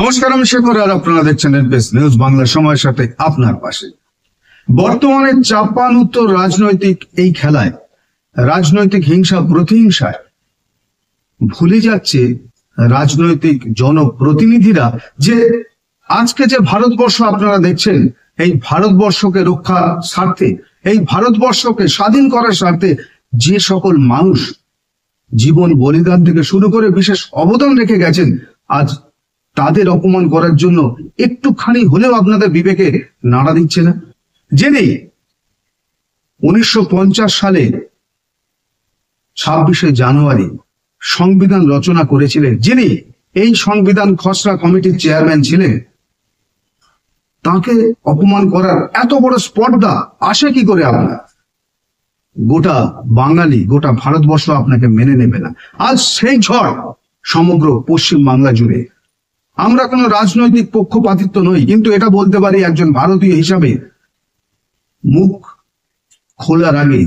নমস্কার, আমি শেখর আর আপনারা দেখছেন এনপিএস নিউজ বাংলা, সময়ের সাথে আপনার পাশে। বর্তমানে চাপানুত্তর রাজনৈতিক এই খেলায়, রাজনৈতিক হিংসা প্রতিহিংসায় ভুলে যাচ্ছে রাজনৈতিক জনপ্রতিনিধিরা যে আজকে যে ভারতবর্ষ আপনারা দেখছেন, এই ভারতবর্ষকে রক্ষার স্বার্থে, এই ভারতবর্ষকে স্বাধীন করার স্বার্থে যে সকল মানুষ জীবন বলিদান থেকে শুরু করে বিশেষ অবদান রেখে গেছেন, আজ তাদের অপমান করার জন্য একটুখানি হলেও আপনাদের বিবেকে নাড়া দিচ্ছে না। যিনি 1950 সালে 26শে জানুয়ারি সংবিধান রচনা করেছিলেন, যিনি এই সংবিধান খসড়া কমিটির চেয়ারম্যান ছিলেন, তাকে অপমান করার এত বড় স্পর্ধা আসে কি করে? আপনার গোটা বাঙালি, গোটা ভারতবর্ষ আপনাকে মেনে নেবে না। আজ সেই ঝড় সমগ্র পশ্চিম বাংলা জুড়ে। আমরা কোনো রাজনৈতিক পক্ষপাতিত্ব নই, কিন্তু এটা বলতে পারি একজন ভারতীয় হিসাবে, মুখ খোলার আগে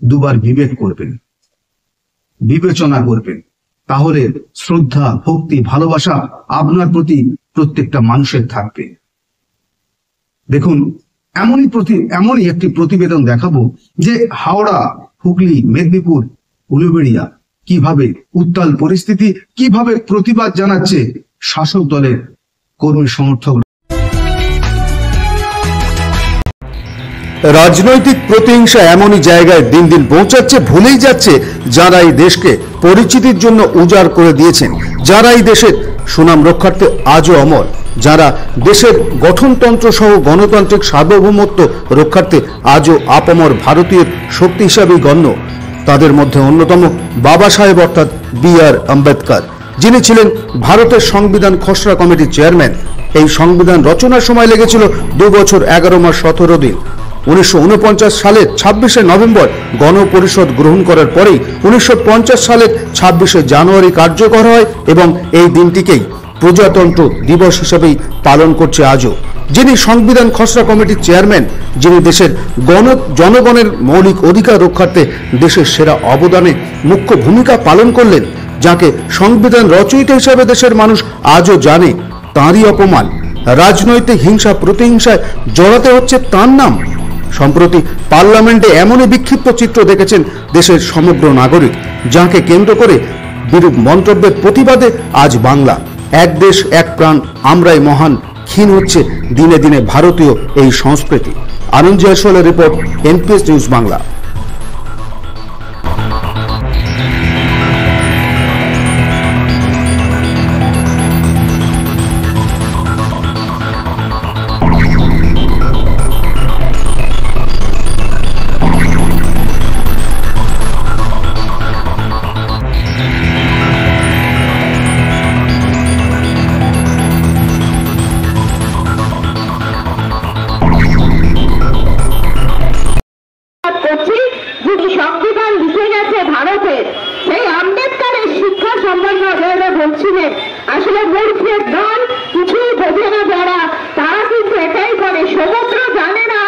দুবার বিবেক করবেন, বিবেচনা করবেন, তাহলে শ্রদ্ধা, ভক্তি, ভালোবাসা আপনার প্রতি প্রত্যেকটা মানুষের থাকবে। দেখুন, এমনই একটি প্রতিবেদন দেখাবো যে হাওড়া, হুগলি, মেদিনীপুর, উলুবেড়িয়া কিভাবে উত্তাল পরিস্থিতি, কিভাবে প্রতিবাদ জানাচ্ছে শাসক দলের কর্মী সমর্থক। রাজনৈতিক প্রতিহিংসা এমনই জায়গায় দিন দিন পৌঁছাচ্ছে, ভুলেই যাচ্ছে যারা এই দেশকে পরিচিতির জন্য উজাড় করে দিয়েছেন, যারা এই দেশের সুনাম রক্ষার্থে আজও অমর, যারা দেশের গঠনতন্ত্র সহ গণতান্ত্রিক সার্বভৌমত্ব রক্ষার্থে আজও আপামর ভারতীয় শক্তি হিসাবেই গণ্য। তাদের মধ্যে অন্যতম বাবা সাহেব অর্থাৎ বি.আর. আম্বেদকর, যিনি ছিলেন ভারতের সংবিধান খসড়া কমিটির চেয়ারম্যান। এই সংবিধান রচনার সময় লেগেছিল 2 বছর 11 মাস 17 দিন। 1949 সালের 26শে নভেম্বর গণপরিষদ গ্রহণ করার পরেই 1950 সালের 26শে জানুয়ারি কার্যকর হয় এবং এই দিনটিকেই প্রজাতন্ত্র দিবস হিসেবেই পালন করছে আজও। যিনি সংবিধান খসড়া কমিটির চেয়ারম্যান, যিনি দেশের জনগণের মৌলিক অধিকার রক্ষার্থে দেশের সেরা অবদানে মুখ্য ভূমিকা পালন করলেন, যাকে সংবিধান রচয়িতা হিসেবে দেশের মানুষ আজও জানে, তাঁরই অপমান, রাজনৈতিক হিংসা প্রতিহিংসায় জড়াতে হচ্ছে তাঁর নাম। সম্প্রতি পার্লামেন্টে এমনই বিক্ষিপ্ত চিত্র দেখেছেন দেশের সমগ্র নাগরিক, যাকে কেন্দ্র করে বিরূপ মন্তব্যের প্রতিবাদে আজ বাংলা, এক দেশ এক প্রাণ, আমরাই মহান, ক্ষীণ হচ্ছে দিনে দিনে ভারতীয় এই সংস্কৃতি। আনন্দ জয়সওয়ালের রিপোর্ট, এনপিএস নিউজ বাংলা। সংবিধান লিখে গেছে ভারতের, সেই আম্বেদকরের শিক্ষা সম্বন্ধে বলছিলেন। আসলে মূর্খের দল, কিছুই বোঝে না যারা, তারা কিন্তু এটাই করে। সমুদ্র জানে না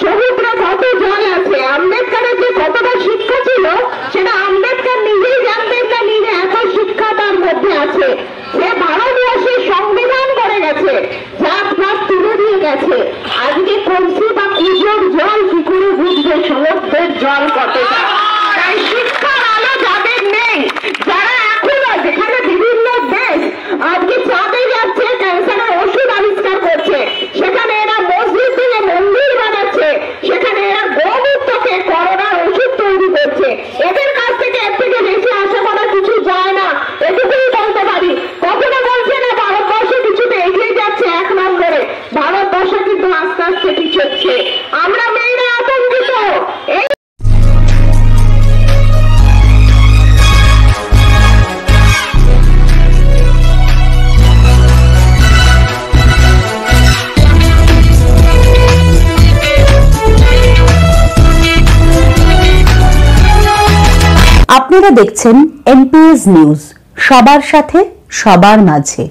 সমুদ্র কত জল আছে। আম্বেদকরের যে কতটা শিক্ষা ছিল সেটা আম্বেদকর নিজেই জানতেন না, নিজে এত শিক্ষা তার মধ্যে আছে। সে ভারতবর্ষের সংবিধান করে গেছে, জাত পাত তুলে দিয়ে গেছে। আজকে কলসি বা পুজোর জল কি করে বুঝবে সমুদ্রের জল কতটা? তাই শিক্ষার আলো যাদের নেই, যারা এখনো, যেখানে বিভিন্ন দেশ আজকে চাঁদে যাচ্ছে, ক্যান্সারের ওষুধ আবিষ্কার করছে, সেখানে এরা মসজিদ দিয়ে মন্দির বানাচ্ছে, সেখানে এরা গোমূত্রকে করোনার ওষুধ তৈরি করছে। এদের কাছ থেকে এর থেকে বেশি আশা করা কিছু যায় না, এটুকুই বলতে পারি। কখনো বলছে না ভারতবর্ষ কিছুতে এগিয়ে যাচ্ছে 1 নম্বরে, ভারতবর্ষ কিন্তু আস্তে আস্তে পিছোচ্ছে। আমরা মেয়েরা আতঙ্কিত। আপনারা দেখছেন এনপিএস নিউজ, সবার সাথে সবার মাঝে।